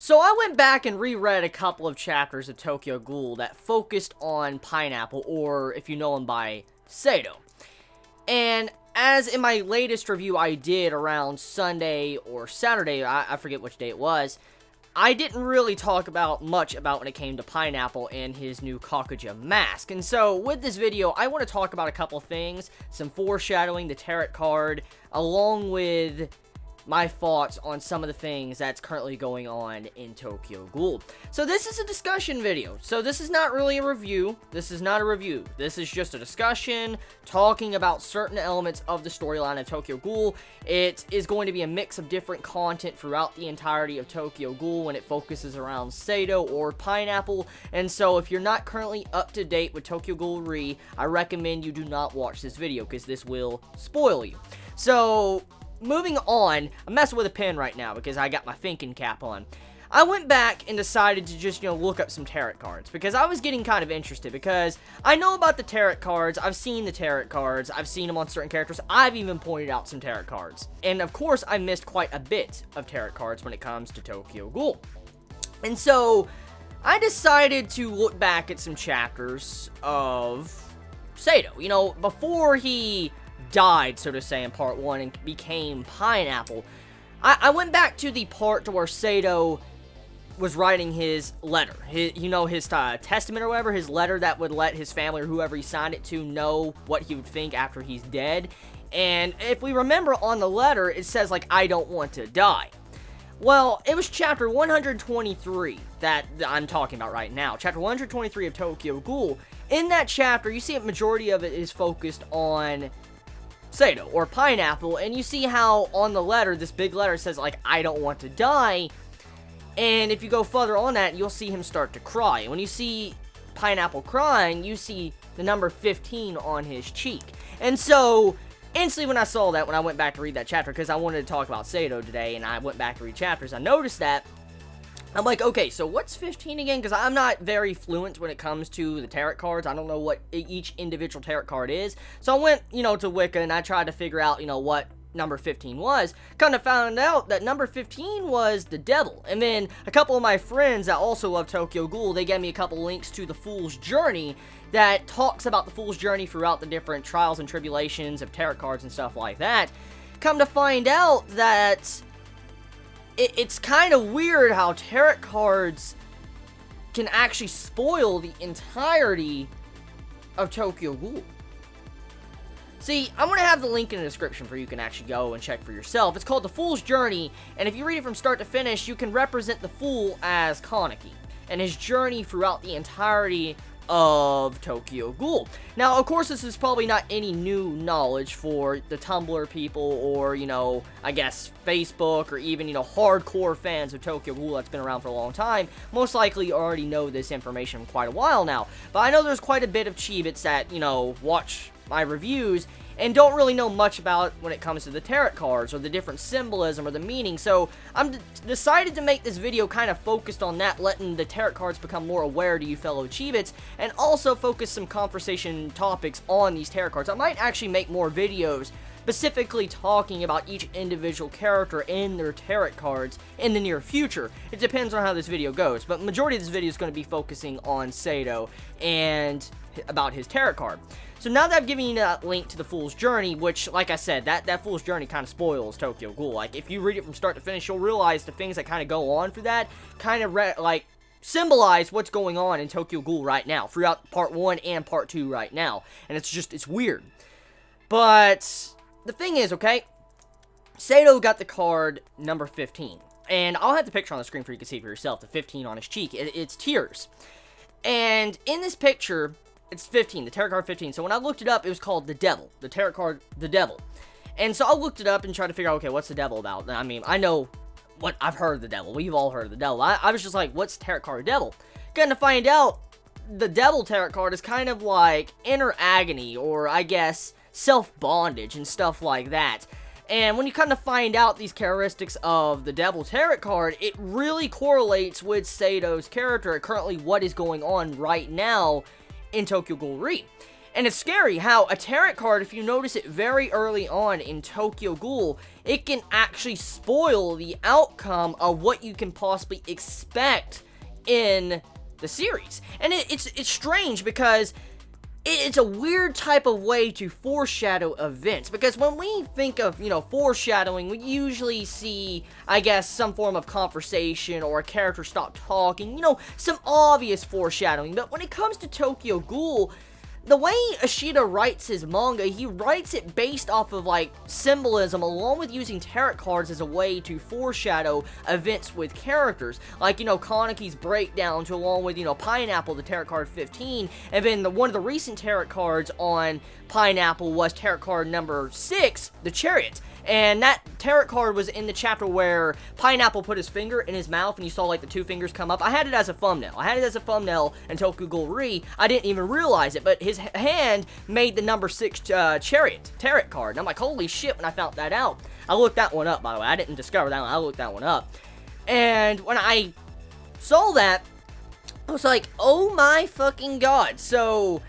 So I went back and reread a couple of chapters of Tokyo Ghoul that focused on Pineapple, or if you know him by Seidou. And as in my latest review I did around Sunday or Saturday, I forget which day it was, I didn't really talk much about when it came to Pineapple and his new Kakuja mask. And so with this video, I want to talk about a couple of things, some foreshadowing, the tarot card, along with my thoughts on some of the things that's currently going on in Tokyo Ghoul. So this is a discussion video. So this is not really a review. This is not a review. This is just a discussion talking about certain elements of the storyline of Tokyo Ghoul. It is going to be a mix of different content throughout the entirety of Tokyo Ghoul when it focuses around Seidou or Pineapple. And so if you're not currently up to date with Tokyo Ghoul Re, I recommend you do not watch this video because this will spoil you. So moving on, I'm messing with a pen right now because I got my thinking cap on. I went back and decided to just, look up some tarot cards because I was getting kind of interested because I know about the tarot cards, I've seen the tarot cards, I've seen them on certain characters, I've even pointed out some tarot cards. And of course, I missed quite a bit of tarot cards when it comes to Tokyo Ghoul. And so, I decided to look back at some chapters of Seidou. Before he died, so to say, in part 1 and became Pineapple, I went back to the part to where Seidou was writing his letter, his testament or whatever, his letter that would let his family or whoever he signed it to know what he would think after he's dead. And if we remember on the letter, it says, I don't want to die. Well, it was chapter 123 that I'm talking about right now. Chapter 123 of Tokyo Ghoul. In that chapter, you see a majority of it is focused on Seidou, or Pineapple, and you see how on the letter, this big letter says, I don't want to die, and if you go further on that, you'll see him start to cry. And when you see Pineapple crying, you see the number 15 on his cheek. And so, instantly when I saw that, when I went back to read that chapter, because I wanted to talk about Seidou today, and I went back to read chapters, I noticed that. I'm like, okay, so what's 15 again? Because I'm not very fluent when it comes to the tarot cards. I don't know what each individual tarot card is. So I went, to Wicca, and I tried to figure out, what number 15 was. Kind of found out that number 15 was the devil. And then a couple of my friends that also love Tokyo Ghoul, they gave me a couple links to the Fool's Journey that talks about the Fool's Journey throughout the different trials and tribulations of tarot cards and stuff like that. Come to find out that it's kind of weird how tarot cards can actually spoil the entirety of Tokyo Ghoul. See, I'm going to have the link in the description for you can actually go and check for yourself. It's called The Fool's Journey, and if you read it from start to finish, you can represent the Fool as Kaneki and his journey throughout the entirety of Tokyo Ghoul. Now, of course, this is probably not any new knowledge for the Tumblr people or, I guess, Facebook or even, hardcore fans of Tokyo Ghoul that's been around for a long time. Most likely already know this information for quite a while now. But I know there's quite a bit of Chibits that, watch my reviews and don't really know much about when it comes to the tarot cards or the different symbolism or the meaning. So I'm decided to make this video kind of focused on that, letting the tarot cards become more aware to you fellow Chibits, and also focus some conversation topics on these tarot cards. I might actually make more videos specifically talking about each individual character in their tarot cards in the near future. It depends on how this video goes, but majority of this video is going to be focusing on Seidou and about his tarot card. So now that I've given you that link to the Fool's Journey, which, like I said, that Fool's Journey kind of spoils Tokyo Ghoul. If you read it from start to finish, you'll realize the things that kind of go on for that kind of, symbolize what's going on in Tokyo Ghoul right now, throughout part 1 and part 2 right now. And it's weird. But the thing is, okay, Seidou got the card number 15. And I'll have the picture on the screen for you to see for yourself, the 15 on his cheek. It's tears. And in this picture, it's 15, the tarot card 15. So when I looked it up, it was called the Devil. The tarot card, the Devil. And so I looked it up and tried to figure out, okay, what's the Devil about? I mean, I know what I've heard of the Devil. We've all heard of the Devil. I was just like, what's tarot card Devil? Getting to find out, the Devil tarot card is kind of like inner agony, or I guess self-bondage and stuff like that. And when you kind of find out these characteristics of the Devil Tarot card, it really correlates with Seidou's character, currently what is going on right now in Tokyo Ghoul Re. And it's scary how a tarot card, if you notice it very early on in Tokyo Ghoul, it can actually spoil the outcome of what you can possibly expect in the series. And it's strange because it's a weird type of way to foreshadow events, because when we think of, foreshadowing, we usually see, I guess, some form of conversation or a character stop talking, some obvious foreshadowing. But when it comes to Tokyo Ghoul, the way Ishida writes his manga, he writes it based off of, symbolism, along with using tarot cards as a way to foreshadow events with characters. Like, Kaneki's breakdown, to along with, Pineapple, the tarot card 15, and then one of the recent tarot cards on Pineapple was tarot card number 6, the Chariot. And that tarot card was in the chapter where Pineapple put his finger in his mouth and you saw, the 2 fingers come up. I had it as a thumbnail. in Tokyo Ghoul. I didn't even realize it, but his hand made the number 6 Chariot tarot card. And I'm like, holy shit, when I found that out. I looked that one up, by the way. I didn't discover that one. I looked that one up. And when I saw that, I was like, oh my fucking god. So,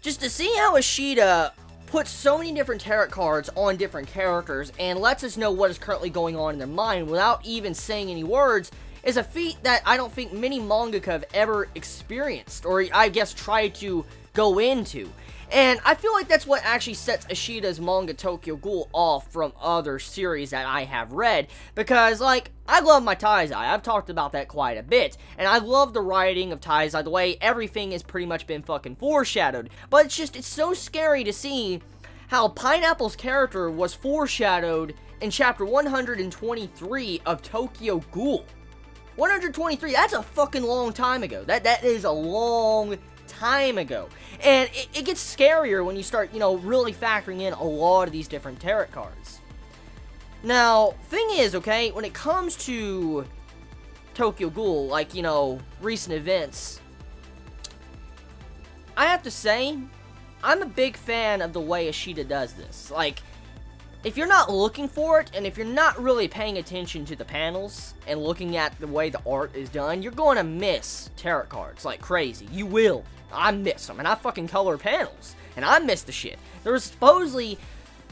just to see how Ishida puts so many different tarot cards on different characters and lets us know what is currently going on in their mind without even saying any words is a feat that I don't think many mangaka have ever experienced, or I guess tried to go into. And I feel like that's what actually sets Ishida's manga Tokyo Ghoul off from other series that I have read, because, I love my Taizai. I've talked about that quite a bit, and I love the writing of Taizai, the way everything has pretty much been fucking foreshadowed, but it's so scary to see how Pineapple's character was foreshadowed in chapter 123 of Tokyo Ghoul. 123, that's a fucking long time ago. That is a long time ago. And it gets scarier when you start, really factoring in a lot of these different tarot cards. Now, thing is, okay, when it comes to Tokyo Ghoul, recent events, I have to say, I'm a big fan of the way Ishida does this. If you're not looking for it, and if you're not really paying attention to the panels, and looking at the way the art is done, you're going to miss tarot cards like crazy. You will. I miss them, and I fucking color panels, and I miss the shit. There was supposedly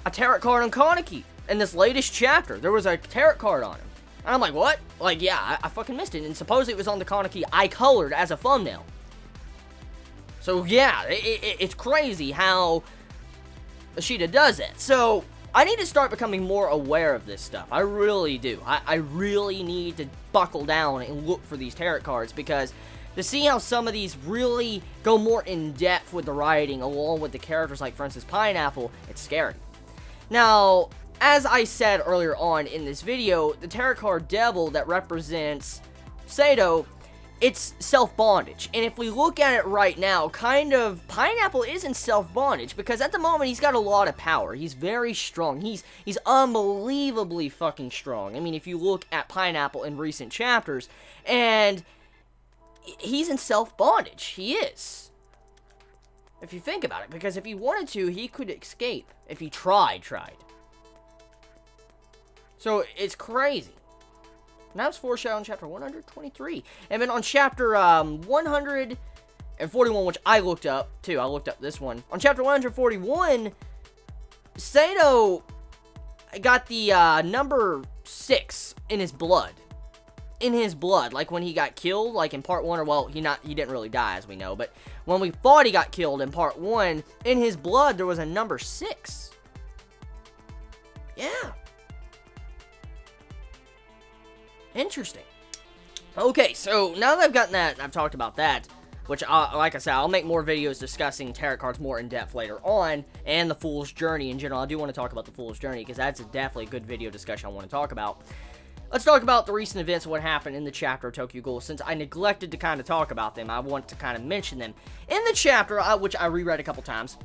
a tarot card on Kaneki in this latest chapter. There was a tarot card on him. And I'm like, what? Yeah, I fucking missed it, and supposedly it was on the Kaneki I colored as a thumbnail. So, yeah, it's crazy how Ishida does it. So, I need to start becoming more aware of this stuff. I really do. I really need to buckle down and look for these tarot cards, because to see how some of these really go more in depth with the writing along with the characters, like for instance Pineapple, it's scary. Now, as I said earlier on in this video, the tarot card Devil that represents Seidou, it's self-bondage. And if we look at it right now, Pineapple is in self-bondage, because at the moment he's got a lot of power. He's very strong. He's unbelievably fucking strong. I mean, if you look at Pineapple in recent chapters, and he's in self-bondage. He is. If you think about it, because if he wanted to, he could escape. If he tried. So, it's crazy. And that was foreshadowed in chapter 123. And then on chapter 141, which I looked up, too. I looked up this one. On chapter 141, Seidou got the number 6 in his blood. Like when he got killed, like in part 1, or well, he didn't really die, as we know. But when we thought he got killed in part 1, in his blood, there was a number 6. Yeah. Interesting. Okay, so now that I've gotten that, and I've talked about that, which, like I said, I'll make more videos discussing tarot cards more in depth later on, and the Fool's Journey in general. I do want to talk about the Fool's Journey, because that's definitely a good video discussion I want to talk about. Let's talk about the recent events and what happened in the chapter of Tokyo Ghoul. Since I neglected to kind of talk about them, I want to kind of mention them. In the chapter, which I reread a couple times,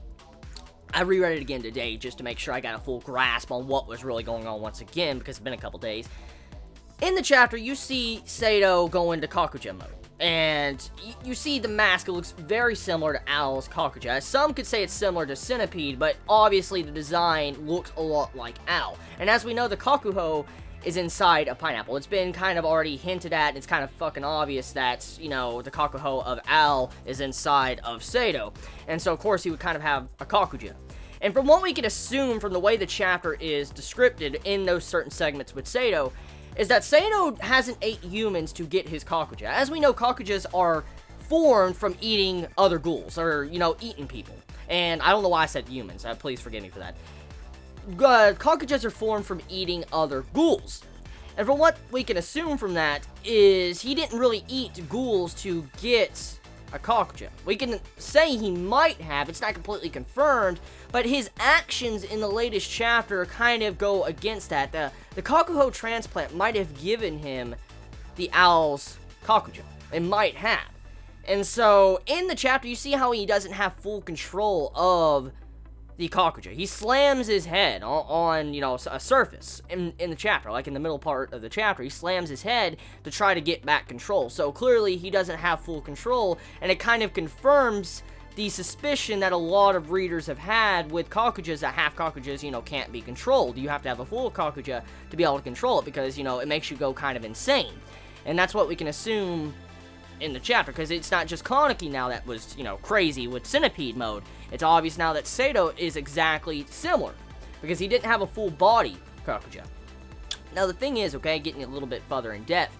I reread it again today just to make sure I got a full grasp on what was really going on once again, because it's been a couple days. In the chapter, you see Seidou go into Kakuja mode, and you see the mask. It looks very similar to Owl's Kakuja. Some could say it's similar to Centipede, but obviously the design looks a lot like Owl. And as we know, the Kakuho is inside a pineapple. It's been kind of already hinted at, and it's kind of fucking obvious that, you know, the Kakuho of Al is inside of Seidou. And so, of course, he would kind of have a Kakuja. And from what we can assume from the way the chapter is described in those certain segments with Seidou, is that Seidou hasn't ate humans to get his Kakuja. As we know, Kakujas are formed from eating other ghouls, or, you know, eating people. And I don't know why I said humans, please forgive me for that. Kakujas are formed from eating other ghouls. And from what we can assume from that is he didn't really eat ghouls to get a Kakuja. We can say he might have, it's not completely confirmed, but his actions in the latest chapter kind of go against that. The Kakuho transplant might have given him the owl's Kakuja. It might have. And so, in the chapter, you see how he doesn't have full control of the Kakuja. He slams his head on, you know, a surface in the chapter, like in the middle part of the chapter. He slams his head to try to get back control. So clearly he doesn't have full control, and it kind of confirms the suspicion that a lot of readers have had with Kakujas, that half Kakujas, you know, can't be controlled. You have to have a full Kakuja to be able to control it, because, you know, it makes you go kind of insane. And that's what we can assume in the chapter, because it's not just Kaneki now that was, you know, crazy with Centipede mode. It's obvious now that Seidou is exactly similar, because he didn't have a full body Kakuja. Now the thing is, okay, getting a little bit further in depth,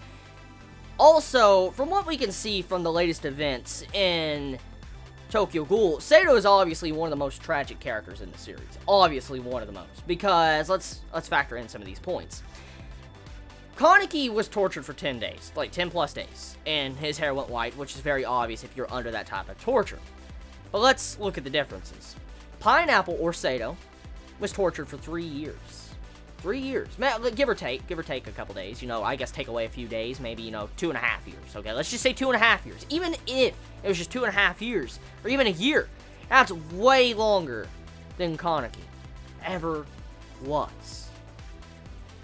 also, from what we can see from the latest events in Tokyo Ghoul, Seidou is obviously one of the most tragic characters in the series. Obviously one of the most, because let's factor in some of these points. Kaneki was tortured for 10 days, like 10 plus days, and his hair went white, which is very obvious if you're under that type of torture. But let's look at the differences. Pineapple, or Seidou, was tortured for 3 years. 3 years. Give or take a couple days, you know, I guess take away a few days, maybe, you know, 2.5 years, okay? Let's just say 2.5 years. Even if it was just 2.5 years, or even a year, that's way longer than Kaneki ever was.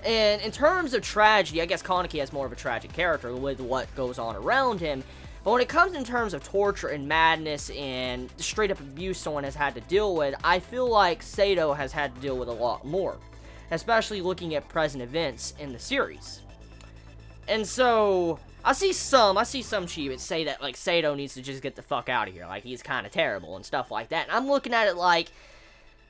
And in terms of tragedy, I guess Kaneki has more of a tragic character with what goes on around him. But when it comes in terms of torture and madness and straight up abuse someone has had to deal with, I feel like Seidou has had to deal with a lot more. Especially looking at present events in the series. And so, I see some Chibi say that, like, Seidou needs to just get the fuck out of here. Like, he's kind of terrible and stuff like that. And I'm looking at it like,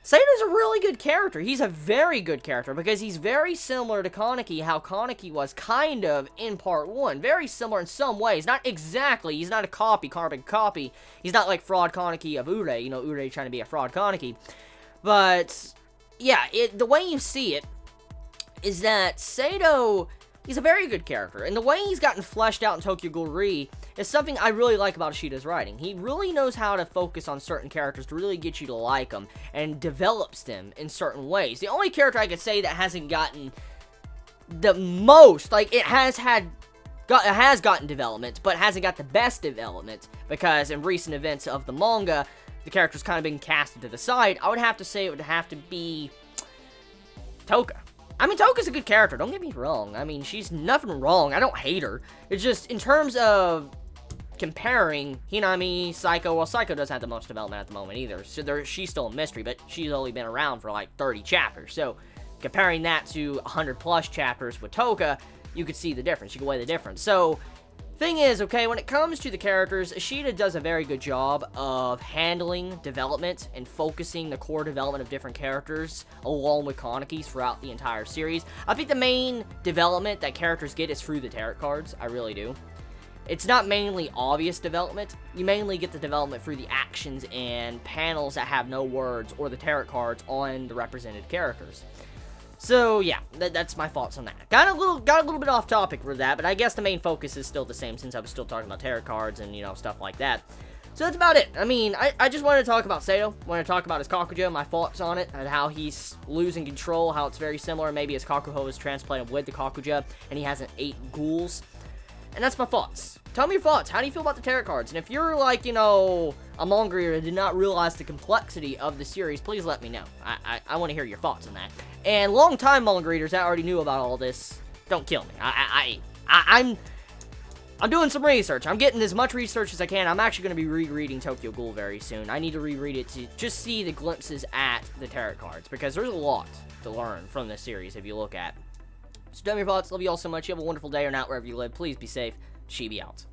Seidou's a really good character. He's a very good character, because he's very similar to Kaneki, how Kaneki was kind of in part 1. Very similar in some ways. Not exactly. He's not a carbon copy. He's not like fraud Kaneki of Urei. You know, Urei trying to be a fraud Kaneki. But, yeah, the way you see it is that Seidou, he's a very good character. And the way he's gotten fleshed out in Tokyo Ghoul is something I really like about Ishida's writing. He really knows how to focus on certain characters to really get you to like them, and develops them in certain ways. The only character I could say that hasn't gotten the most, like, it has gotten development, but hasn't got the best development, because in recent events of the manga, the character's kind of been casted to the side. I would have to say it would have to be Toka. I mean, Toka's a good character, don't get me wrong. I mean, she's nothing wrong. I don't hate her. It's just, in terms of comparing Hinami, Psycho, well, Psycho doesn't have the most development at the moment either. So she's still a mystery, but she's only been around for like 30 chapters. So, comparing that to 100 plus chapters with Toka, you could see the difference. You can weigh the difference. So, thing is, okay, when it comes to the characters, Ishida does a very good job of handling development and focusing the core development of different characters along with Kaneki's throughout the entire series. I think the main development that characters get is through the tarot cards. I really do. It's not mainly obvious development. You mainly get the development through the actions and panels that have no words, or the tarot cards on the represented characters. So, yeah, that's my thoughts on that. Got a little bit off topic for that, but I guess the main focus is still the same, since I was still talking about tarot cards and, you know, stuff like that. So that's about it. I mean, I just wanted to talk about Seidou. Wanted to talk about his Kakuja, my thoughts on it, and how he's losing control, how it's very similar. Maybe his Kakuho is transplanted with the Kakuja, and he hasn't ate ghouls. And that's my thoughts. Tell me your thoughts. How do you feel about the tarot cards? And if you're, like, you know, a manga reader and did not realize the complexity of the series, please let me know. I want to hear your thoughts on that. And long-time manga readers that already knew about all this, don't kill me. I'm doing some research. I'm getting as much research as I can. I'm actually going to be rereading Tokyo Ghoul very soon. I need to reread it to just see the glimpses at the tarot cards, because there's a lot to learn from this series if you look at. So tell me your thoughts. Love you all so much. You have a wonderful day or night wherever you live. Please be safe. Chibi out.